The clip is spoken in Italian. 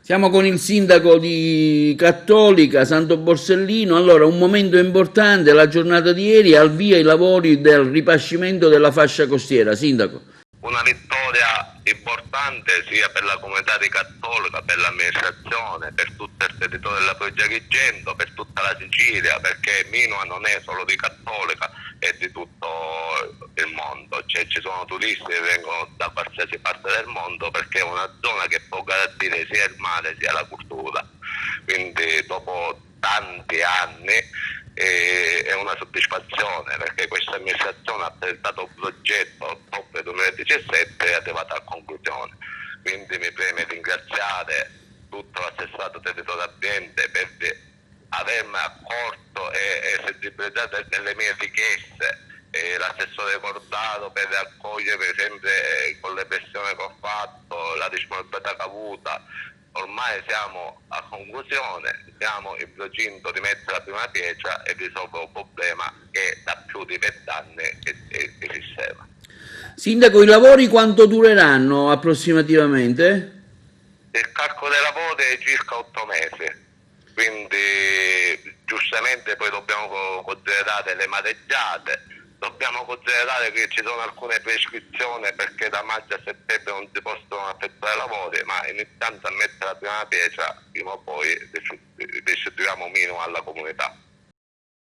Siamo con il sindaco di Cattolica, Santo Borsellino. Allora, un momento importante, la giornata di ieri, al via i lavori del ripascimento della fascia costiera. Sindaco. Una vittoria importante sia per la comunità di Cattolica, per l'amministrazione, per tutto il territorio della provincia di Agrigento, per tutta la Sicilia, perché Minua non è solo di Cattolica, è di tutto il mondo, cioè ci sono turisti che vengono da qualsiasi parte del mondo perché è una zona che può garantire sia il mare sia la cultura, quindi dopo tanti anni è una soddisfazione perché questa amministrazione ha presentato un progetto a ottobre 2017 e è arrivata a conclusione, quindi mi preme ringraziare tutto l'assessorato territorio ambiente per avermi accorto e sensibilizzato nelle mie richieste, l'assessore Cordaro per accogliere sempre con le pressioni che ho fatto, la disponibilità che ho avuta. Ormai siamo a conclusione, siamo in procinto di mettere la prima pietra e risolvere un problema che da più di 20 anni esisteva. Sindaco, i lavori quanto dureranno approssimativamente? Il calcolo dei lavori è circa 8 mesi, quindi giustamente poi dobbiamo considerare le mareggiate, dobbiamo considerare che ci sono alcune prescrizioni perché da maggio a settembre non si possono effettuare lavori, ma iniziando a mettere la prima pietra prima o poi restituiamo minimo alla comunità.